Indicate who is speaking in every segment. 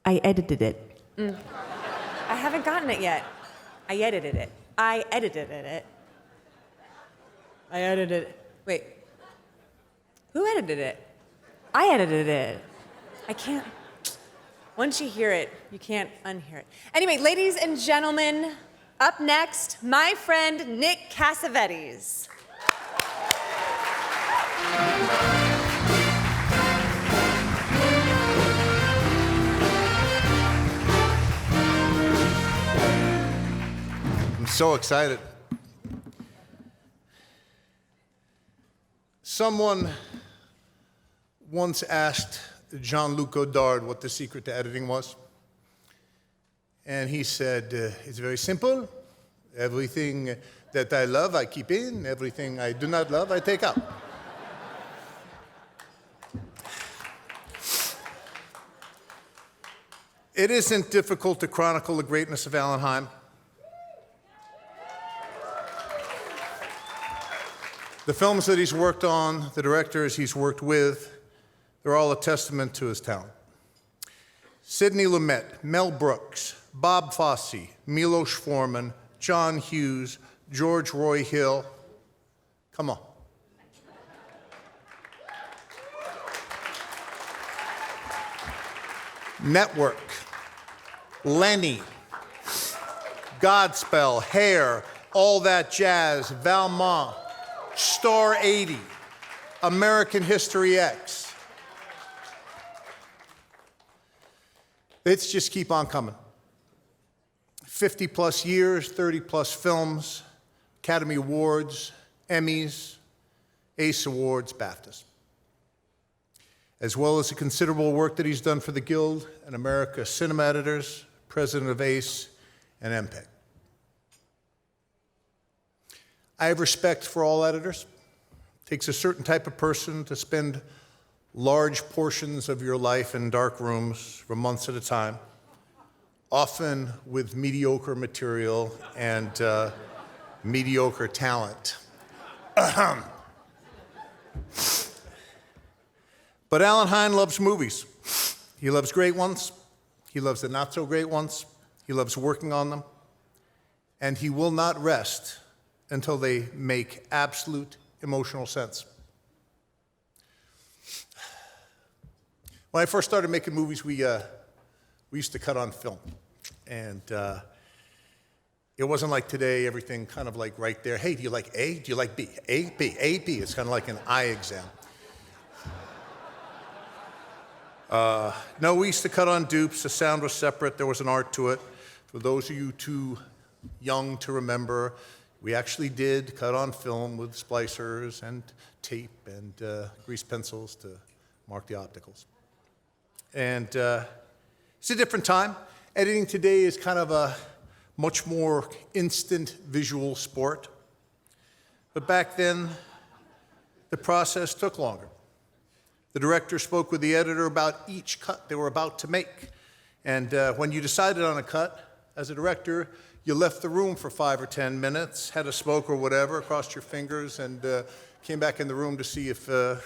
Speaker 1: I edited it.
Speaker 2: I haven't gotten it yet. I edited it. I edited it. I edited it. Wait. Who edited it? I edited it. I can't. Once you hear it, you can't unhear it. Anyway, ladies and gentlemen, up next, my friend Nick Cassavetes.
Speaker 3: I'm so excited. Someone once asked Jean-Luc Godard what the secret to editing was. And he said, it's very simple. Everything that I love, I keep in. Everything I do not love, I take out. It isn't difficult to chronicle the greatness of Alan Heim. The films that he's worked on, the directors he's worked with, they're all a testament to his talent. Sidney Lumet, Mel Brooks, Bob Fosse, Milos Forman, John Hughes, George Roy Hill. Come on. Network, Lenny, Godspell, Hair, All That Jazz, Valmont, Star 80, American History X. Let's just keep on coming. 50 plus years, 30 plus films, Academy Awards, Emmys, ACE Awards, BAFTAs. As well as the considerable work that he's done for the Guild and America Cinema Editors, president of ACE and MPEG. I have respect for all editors. It takes a certain type of person to spend large portions of your life in dark rooms for months at a time, often with mediocre material and mediocre talent. But Alan Heim loves movies. He loves great ones. He loves the not so great ones. He loves working on them. And he will not rest until they make absolute emotional sense. When I first started making movies, we used to cut on film. And it wasn't like today, everything kind of like right there. Hey, do you like A? Do you like B? A, B, A, B. It's kind of like an eye exam. No, we used to cut on dupes. The sound was separate. There was an art to it. For those of you too young to remember, we actually did cut on film with splicers and tape and grease pencils to mark the opticals. And it's a different time. Editing today is kind of a much more instant visual sport. But back then, the process took longer. The director spoke with the editor about each cut they were about to make. And when you decided on a cut, as a director, you left the room for 5 or 10 minutes, had a smoke or whatever, crossed your fingers, and came back in the room to see if it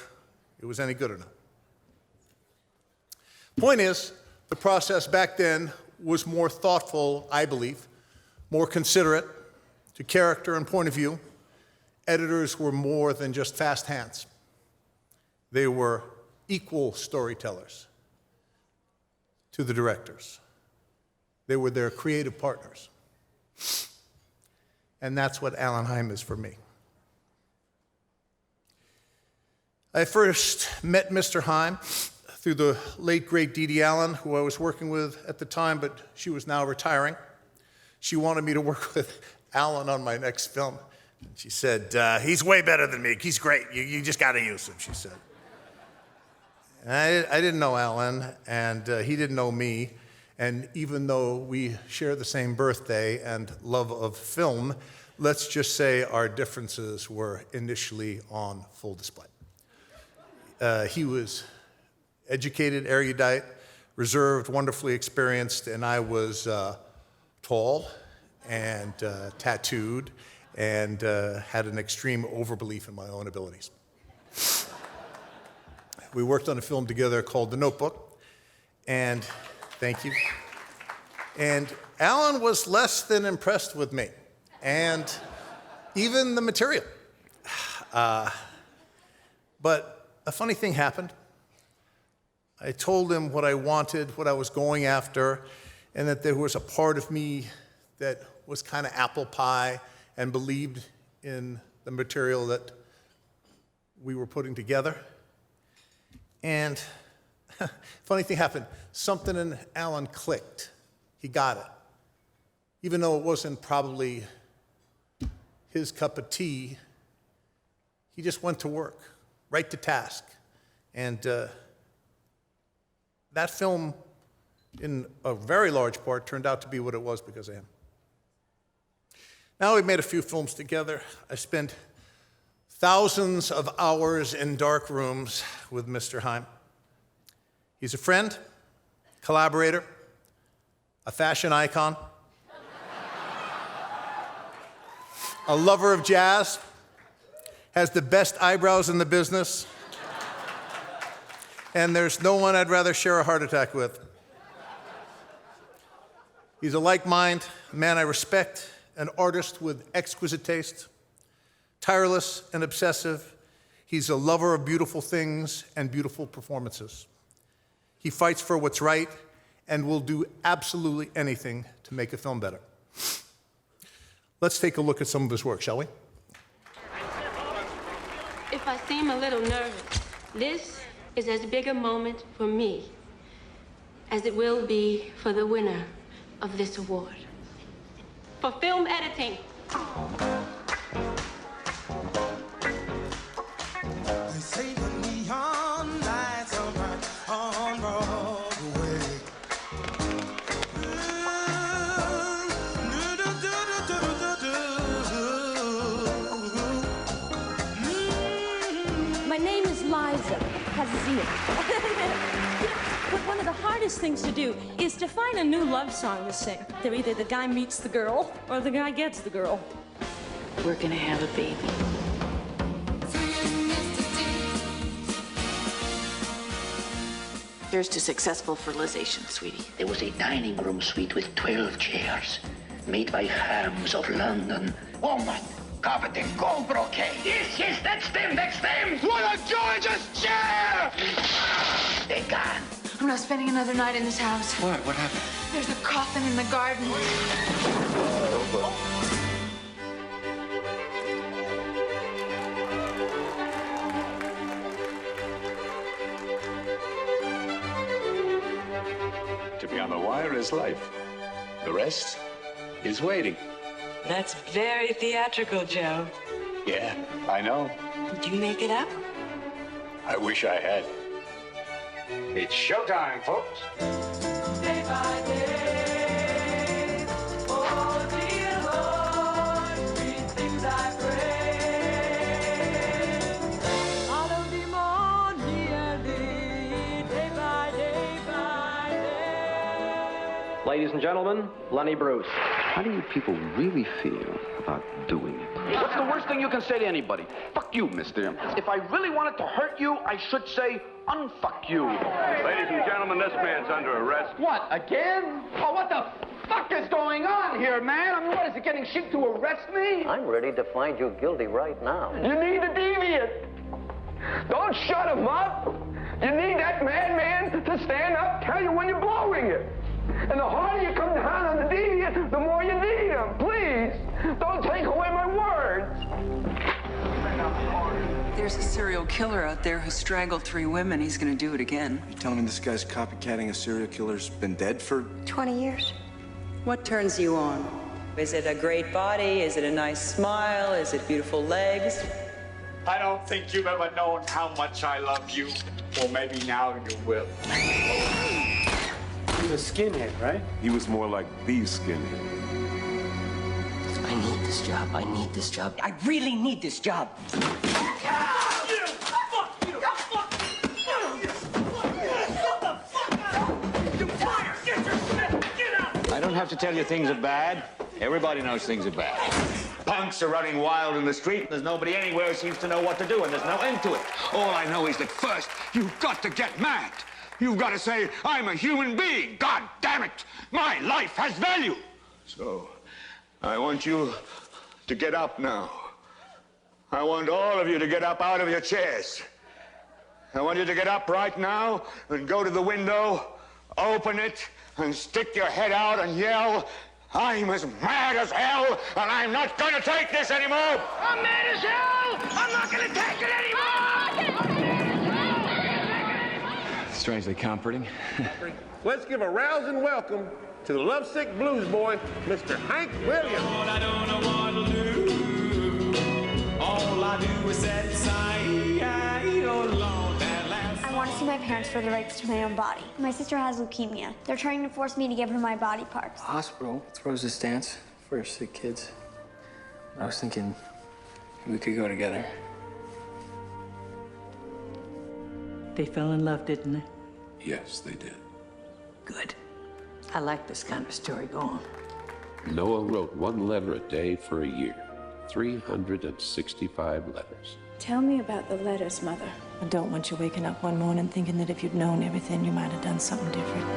Speaker 3: was any good or not. Point is, the process back then was more thoughtful, I believe, more considerate to character and point of view. Editors were more than just fast hands. They were equal storytellers to the directors. They were their creative partners. And that's what Alan Heim is for me. I first met Mr. Heim through the late, great Dee Dee Allen, who I was working with at the time, but she was now retiring. She wanted me to work with Alan on my next film. She said, he's way better than me. He's great. You just got to use him, she said. And I didn't know Alan, and he didn't know me. And even though we share the same birthday and love of film, let's just say our differences were initially on full display. He was educated, erudite, reserved, wonderfully experienced, and I was tall and tattooed and had an extreme overbelief in my own abilities. We worked on a film together called The Notebook, and Thank you. And Alan was less than impressed with me, and even the material. But a funny thing happened. I told him what I wanted, what I was going after, and that there was a part of me that was kind of apple pie and believed in the material that we were putting together. And funny thing happened. Something in Alan clicked. He got it. Even though it wasn't probably his cup of tea, he just went to work, right to task. And that film, in a very large part, turned out to be what it was because of him. Now we've made a few films together. I spent thousands of hours in dark rooms with Mr. Heim. He's a friend, collaborator, a fashion icon, a lover of jazz, has the best eyebrows in the business, and there's no one I'd rather share a heart attack with. He's a like mind, a man I respect, an artist with exquisite taste, tireless and obsessive. He's a lover of beautiful things and beautiful performances. He fights for what's right and will do absolutely anything to make a film better. Let's take a look at some of his work, shall we?
Speaker 1: If I seem a little nervous, this is as big a moment for me as it will be for the winner of this award. For film editing.
Speaker 4: They say the neon lights are bright on Broadway.
Speaker 5: My name is Liza Kazia. But one of the hardest things to do is to find a new love song to sing. They're either the guy meets the girl or the guy gets the girl.
Speaker 1: We're gonna have a baby.
Speaker 6: Here's to successful fertilization, sweetie.
Speaker 7: There was a dining room suite with 12 chairs, made by Hams of London. Walnut, carpeting, gold brocade. Yes, that's them. What a gorgeous chair! They're gone.
Speaker 6: I'm not spending another night in this house.
Speaker 7: What happened?
Speaker 6: There's a coffin in the garden.
Speaker 8: To be on the wire is life. The rest is waiting.
Speaker 9: That's very theatrical, Joe.
Speaker 8: Yeah, I know.
Speaker 9: Did you make it up?
Speaker 8: I wish I had. It's showtime, folks.
Speaker 9: Day by day, oh dear Lord, sweet things I pray. Auto day by day.
Speaker 10: Ladies and gentlemen, Lenny Bruce.
Speaker 11: How do you people really feel about doing it?
Speaker 10: What's the worst thing you can say to anybody? Fuck you, mister. If I really wanted to hurt you, I should say, unfuck you.
Speaker 8: Ladies and gentlemen, this man's under arrest.
Speaker 10: What, again? Oh, what the fuck is going on here, man? I mean, what, is it getting chic to arrest me?
Speaker 11: I'm ready to find you guilty right now.
Speaker 10: You need a deviant. Don't shut him up. You need that madman to stand up, tell you when you're blowing it. And the harder you come down on the deviant, the more you need him. Please, don't take away my words.
Speaker 9: There's a serial killer out there who strangled 3 women. He's gonna do it again.
Speaker 4: You telling me this guy's copycatting a serial killer's been dead for
Speaker 6: 20 years.
Speaker 9: What turns you on? Is it a great body? Is it a nice smile? Is it beautiful legs?
Speaker 8: I don't think you've ever known how much I love you. Well, maybe now you will.
Speaker 10: He's a skinhead, right?
Speaker 8: He was more like the skinhead.
Speaker 7: I need this job.
Speaker 9: I really need this job.
Speaker 11: I don't have to tell you things are bad. Everybody knows things are bad. Punks are running wild in the street. There's nobody anywhere who seems to know what to do, and there's no end to it. All I know is that first, you've got to get mad. You've got to say, I'm a human being. God damn it. My life has value. So, I want you to get up now. I want all of you to get up out of your chairs. I want you to get up right now and go to the window, open it, and stick your head out and yell, I'm as mad as hell, and I'm not going to take this anymore.
Speaker 7: I'm mad as hell! I'm not gonna take it anymore!
Speaker 12: Strangely comforting.
Speaker 13: Let's give a rousing welcome to the lovesick blues boy, Mr. Hank Williams.
Speaker 4: All I don't know what to do. All I do is set aside. Oh, Lord, that last.
Speaker 14: I want to see my parents for the rights to my own body. My sister has leukemia. They're trying to force me to give her my body parts.
Speaker 12: Hospital throws this dance for your sick kids. I was thinking we could go together.
Speaker 15: They fell in love, didn't they?
Speaker 16: Yes, they did.
Speaker 15: Good. I like this kind of story. Go on.
Speaker 16: Noah wrote 1 letter a day for a year. 365 letters.
Speaker 5: Tell me about the letters, Mother. I don't want you waking up one morning thinking that if you'd known everything, you might have done something different.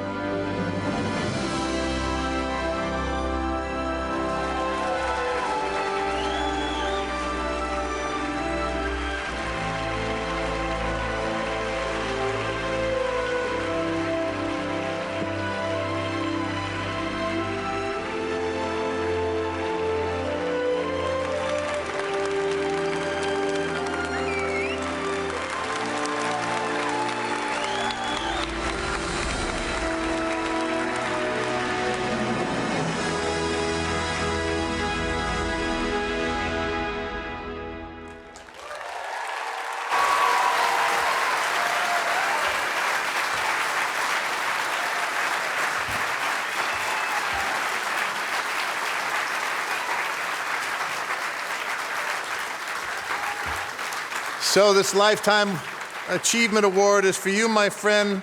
Speaker 3: So this Lifetime Achievement Award is for you, my friend,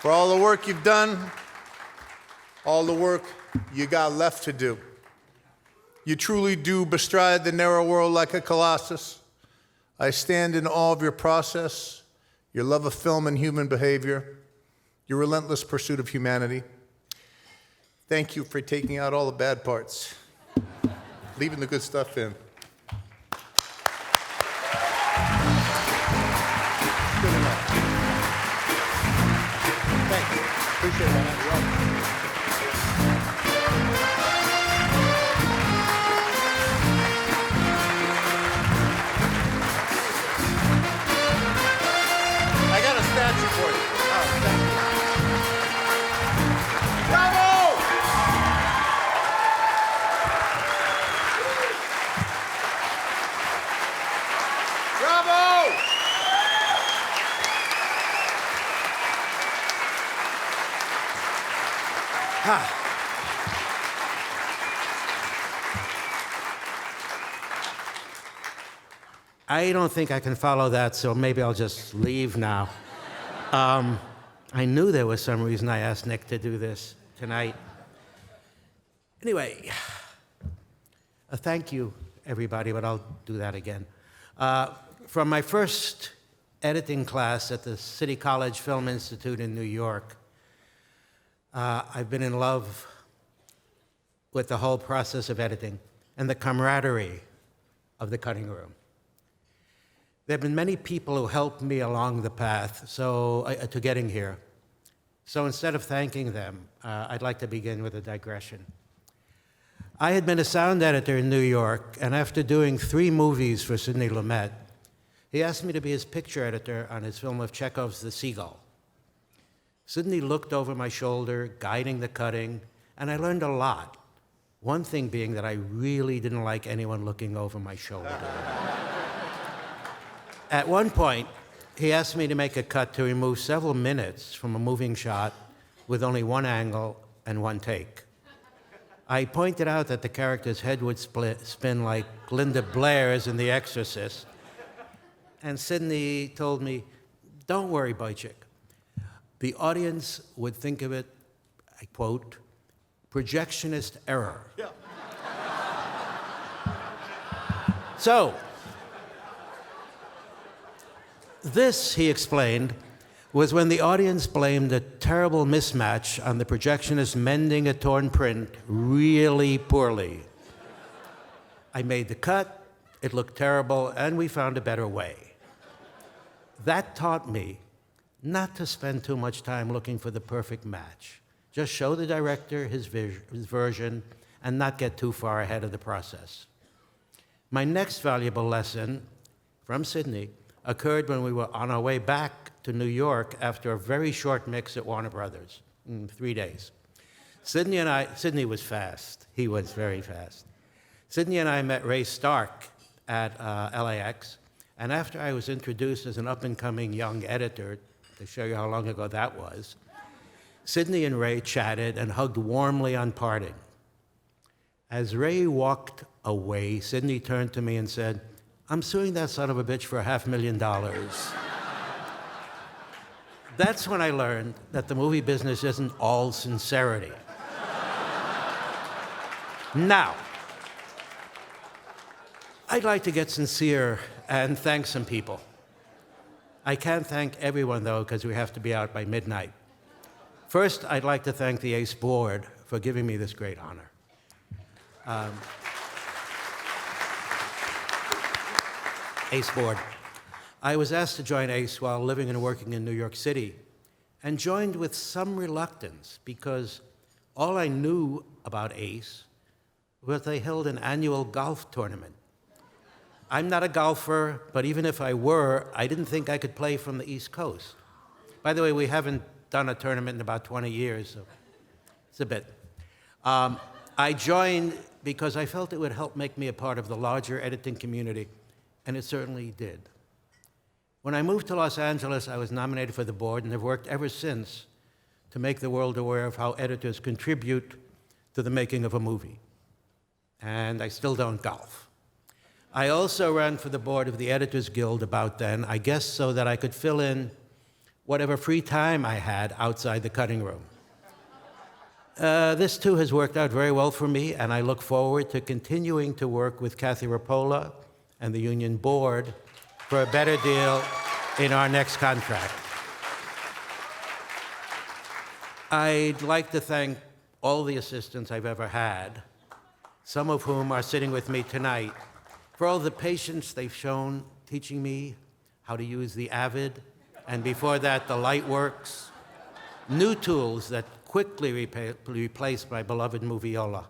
Speaker 3: for all the work you've done, all the work you got left to do. You truly do bestride the narrow world like a colossus. I stand in awe of your process, your love of film and human behavior, your relentless pursuit of humanity. Thank you for taking out all the bad parts, leaving the good stuff in. Good enough. Thank you. Appreciate that. You're welcome. I got a statue for you. Oh, thank you. Bravo! Bravo!
Speaker 17: I don't think I can follow that, so maybe I'll just leave now. I knew there was some reason I asked Nick to do this tonight. Anyway, thank you, everybody, but I'll do that again. From my first editing class at the City College Film Institute in New York, I've been in love with the whole process of editing and the camaraderie of the cutting room. There have been many people who helped me along the path to getting here. So instead of thanking them, I'd like to begin with a digression. I had been a sound editor in New York, and after doing 3 movies for Sidney Lumet, he asked me to be his picture editor on his film of Chekhov's The Seagull. Sidney looked over my shoulder, guiding the cutting, and I learned a lot. One thing being that I really didn't like anyone looking over my shoulder. At one point, he asked me to make a cut to remove several minutes from a moving shot with only 1 angle and 1 take. I pointed out that the character's head would spin like Linda Blair's in The Exorcist, and Sidney told me, "Don't worry, Bajik. The audience would think of it," I quote, "projectionist error." Yeah. So, this, he explained, was when the audience blamed a terrible mismatch on the projectionist mending a torn print really poorly. I made the cut, it looked terrible, and we found a better way. That taught me not to spend too much time looking for the perfect match. Just show the director his version and not get too far ahead of the process. My next valuable lesson from Sydney occurred when we were on our way back to New York after a very short mix at Warner Brothers, 3 days. Sydney was fast. He was very fast. Sydney and I met Ray Stark at LAX, and after I was introduced as an up-and-coming young editor, to show you how long ago that was, Sydney and Ray chatted and hugged warmly on parting. As Ray walked away, Sydney turned to me and said, "I'm suing that son of a bitch for $500,000. That's when I learned that the movie business isn't all sincerity. Now, I'd like to get sincere and thank some people. I can't thank everyone, though, because we have to be out by midnight. First, I'd like to thank the ACE board for giving me this great honor. ACE board. I was asked to join ACE while living and working in New York City, and joined with some reluctance because all I knew about ACE was they held an annual golf tournament. I'm not a golfer, but even if I were, I didn't think I could play from the East Coast. By the way, we haven't done a tournament in about 20 years, so it's a bit. I joined because I felt it would help make me a part of the larger editing community, and it certainly did. When I moved to Los Angeles, I was nominated for the board and have worked ever since to make the world aware of how editors contribute to the making of a movie. And I still don't golf. I also ran for the board of the Editors Guild about then, I guess so that I could fill in whatever free time I had outside the cutting room. This too has worked out very well for me, and I look forward to continuing to work with Kathy Rapola and the union board for a better deal in our next contract. I'd like to thank all the assistants I've ever had, some of whom are sitting with me tonight, for all the patience they've shown teaching me how to use the Avid, and before that, the Lightworks, new tools that quickly replaced my beloved Moviola,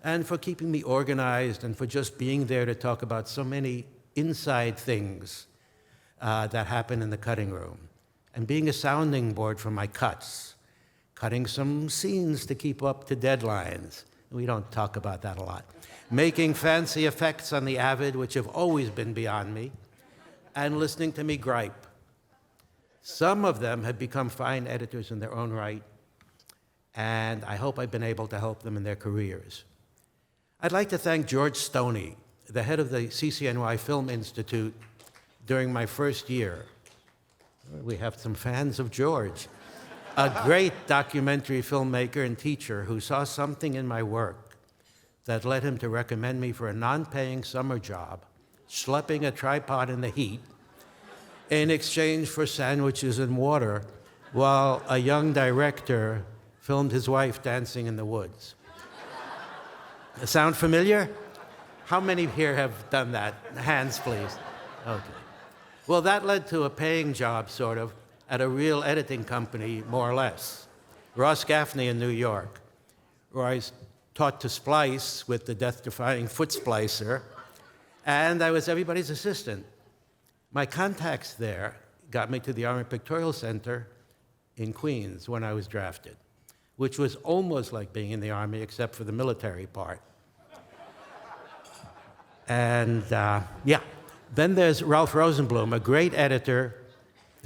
Speaker 17: and for keeping me organized and for just being there to talk about so many inside things that happen in the cutting room, and being a sounding board for my cuts, cutting some scenes to keep up to deadlines. We don't talk about that a lot. Making fancy effects on the Avid, which have always been beyond me, and listening to me gripe. Some of them have become fine editors in their own right, and I hope I've been able to help them in their careers. I'd like to thank George Stoney, the head of the CCNY Film Institute, during my first year. We have some fans of George. A great documentary filmmaker and teacher who saw something in my work that led him to recommend me for a non-paying summer job, schlepping a tripod in the heat in exchange for sandwiches and water, while a young director filmed his wife dancing in the woods. Sound familiar? How many here have done that? Hands, please. Okay. Well, that led to a paying job, sort of, at a real editing company, more or less, Ross Gaffney in New York, where I was taught to splice with the death-defying foot splicer, and I was everybody's assistant. My contacts there got me to the Army Pictorial Center in Queens when I was drafted, which was almost like being in the Army, except for the military part. And yeah, then there's Ralph Rosenblum, a great editor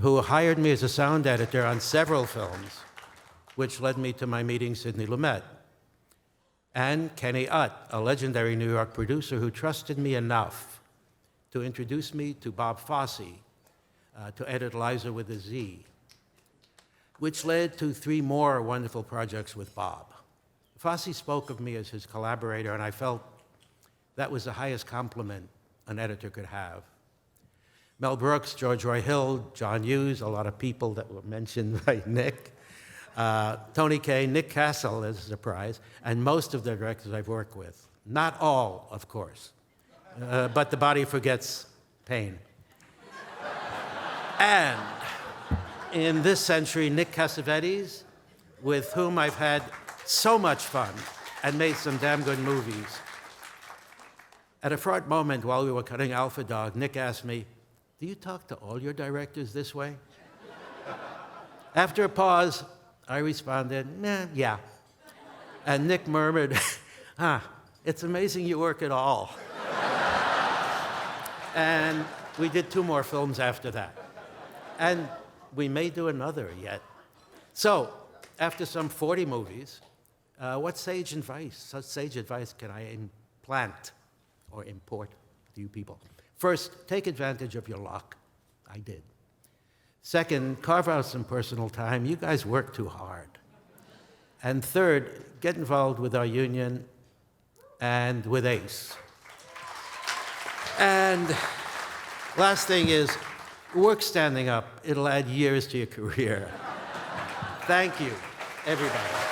Speaker 17: who hired me as a sound editor on several films, which led me to my meeting Sidney Lumet. And Kenny Utt, a legendary New York producer who trusted me enough to introduce me to Bob Fosse, to edit Liza with a Z, which led to 3 more wonderful projects with Bob. Fosse spoke of me as his collaborator, and I felt that was the highest compliment an editor could have. Mel Brooks, George Roy Hill, John Hughes, a lot of people that were mentioned by Nick. Tony Kaye, Nick Castle is a surprise, and most of the directors I've worked with. Not all, of course, but the body forgets pain. And in this century, Nick Cassavetes, with whom I've had so much fun and made some damn good movies. At a fraught moment while we were cutting Alpha Dog, Nick asked me, "Do you talk to all your directors this way?" After a pause, I responded, yeah. And Nick murmured, it's amazing you work at all. And we did 2 more films after that. And we may do another yet. So, after some 40 movies, what sage advice can I implant or import to you people? First, take advantage of your luck. I did. Second, carve out some personal time. You guys work too hard. And third, get involved with our union and with ACE. And last thing is, work standing up. It'll add years to your career. Thank you, everybody.